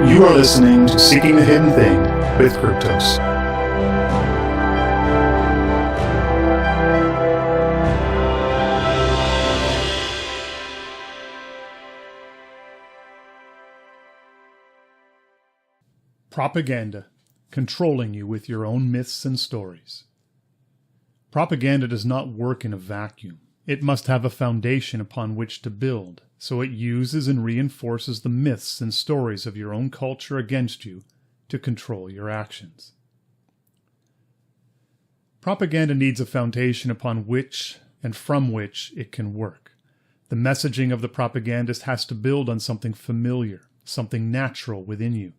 You are listening to Seeking the Hidden Thing with Kryptos. Propaganda, controlling you with your own myths and stories. Propaganda does not work in a vacuum. It must have a foundation upon which to build, so it uses and reinforces the myths and stories of your own culture against you to control your actions. Propaganda needs a foundation upon which and from which it can work. The messaging of the propagandist has to build on something familiar, something natural within you.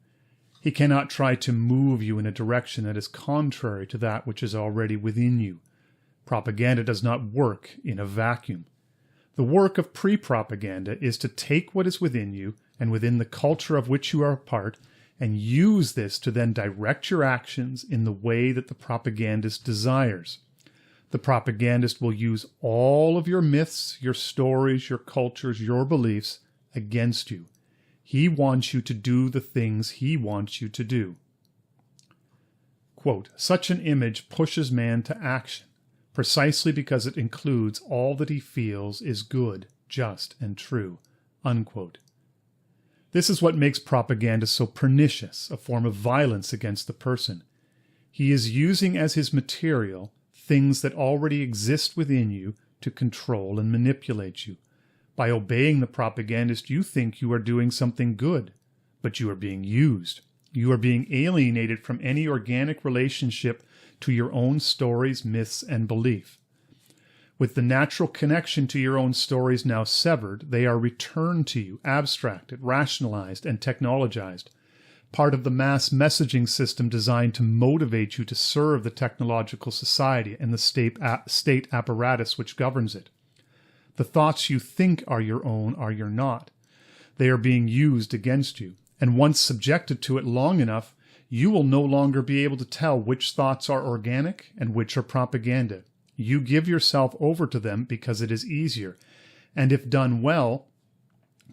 He cannot try to move you in a direction that is contrary to that which is already within you. Propaganda does not work in a vacuum. The work of pre-propaganda is to take what is within you and within the culture of which you are a part and use this to then direct your actions in the way that the propagandist desires. The propagandist will use all of your myths, your stories, your cultures, your beliefs against you. He wants you to do the things he wants you to do. Quote, such an image pushes man to action, precisely because it includes all that he feels is good, just, and true. Unquote. This is what makes propaganda so pernicious, a form of violence against the person. He is using as his material things that already exist within you to control and manipulate you. By obeying the propagandist, you think you are doing something good, but you are being used. You are being alienated from any organic relationship to your own stories, myths, and belief. With the natural connection to your own stories now severed, they are returned to you, abstracted, rationalized, and technologized, part of the mass messaging system designed to motivate you to serve the technological society and the state apparatus which governs it. The thoughts you think are your own are your not. They are being used against you, and once subjected to it long enough, you will no longer be able to tell which thoughts are organic and which are propaganda. You give yourself over to them because it is easier, and if done well,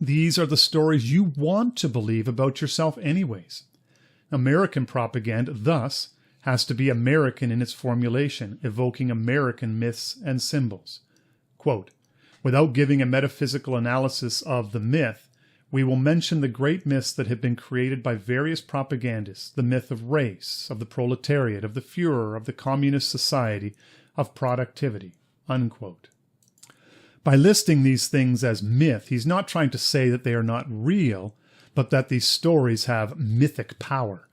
these are the stories you want to believe about yourself anyways. American propaganda, thus, has to be American in its formulation, evoking American myths and symbols. Quote, without giving a metaphysical analysis of the myth, we will mention the great myths that have been created by various propagandists, the myth of race, of the proletariat, of the Führer, of the communist society, of productivity. Unquote. By listing these things as myth, he's not trying to say that they are not real, but that these stories have mythic power.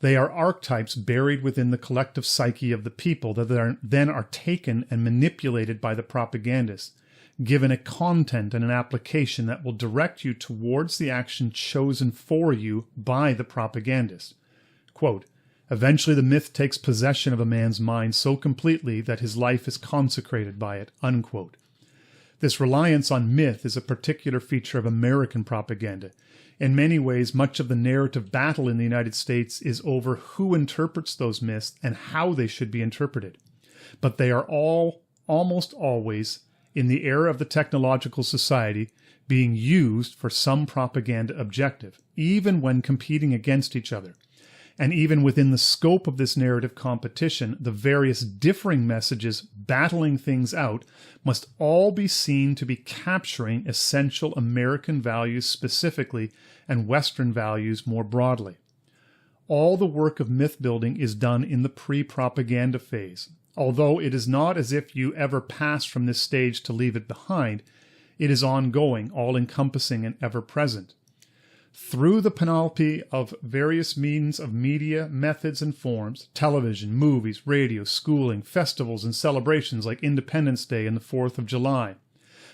They are archetypes buried within the collective psyche of the people that then are taken and manipulated by the propagandists, given a content and an application that will direct you towards the action chosen for you by the propagandist. Quote, eventually the myth takes possession of a man's mind so completely that his life is consecrated by it. Unquote. This reliance on myth is a particular feature of American propaganda. In many ways, much of the narrative battle in the United States is over who interprets those myths and how they should be interpreted. But they are all, almost always, in the era of the technological society, being used for some propaganda objective, even when competing against each other. And even within the scope of this narrative competition, the various differing messages battling things out must all be seen to be capturing essential American values specifically and Western values more broadly. All the work of myth building is done in the pre-propaganda phase. Although it is not as if you ever pass from this stage to leave it behind, it is ongoing, all-encompassing, and ever-present. Through the panoply of various means of media, methods, and forms, television, movies, radio, schooling, festivals, and celebrations like Independence Day and the 4th of July,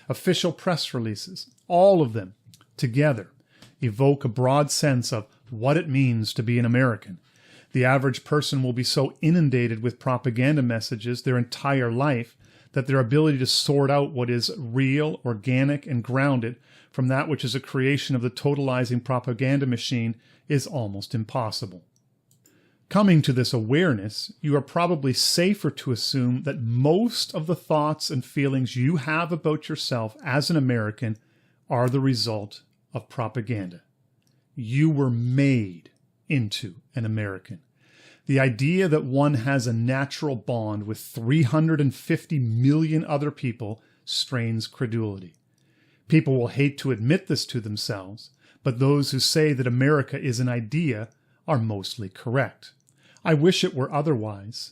official press releases, all of them together evoke a broad sense of what it means to be an American. The average person will be so inundated with propaganda messages their entire life that their ability to sort out what is real, organic, and grounded from that which is a creation of the totalizing propaganda machine is almost impossible. Coming to this awareness, you are probably safer to assume that most of the thoughts and feelings you have about yourself as an American are the result of propaganda. You were made into an American. The idea that one has a natural bond with 350 million other people strains credulity. People will hate to admit this to themselves, but those who say that America is an idea are mostly correct. I wish it were otherwise,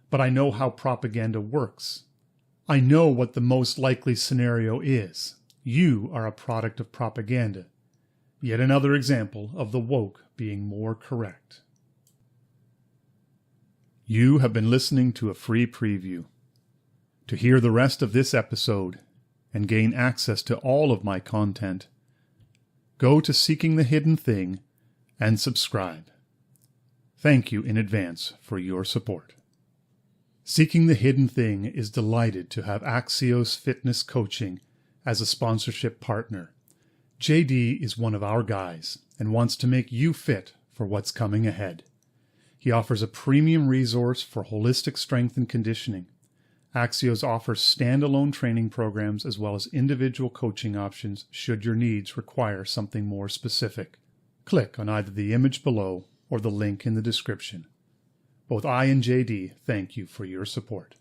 but I know how propaganda works. I know what the most likely scenario is. You are a product of propaganda. Yet another example of the woke being more correct. You have been listening to a free preview. To hear the rest of this episode and gain access to all of my content, go to Seeking the Hidden Thing and subscribe. Thank you in advance for your support. Seeking the Hidden Thing is delighted to have Axios Fitness Coaching as a sponsorship partner. JD is one of our guys and wants to make you fit for what's coming ahead. He offers a premium resource for holistic strength and conditioning. Axios offers standalone training programs as well as individual coaching options should your needs require something more specific. Click on either the image below or the link in the description. Both I and JD thank you for your support.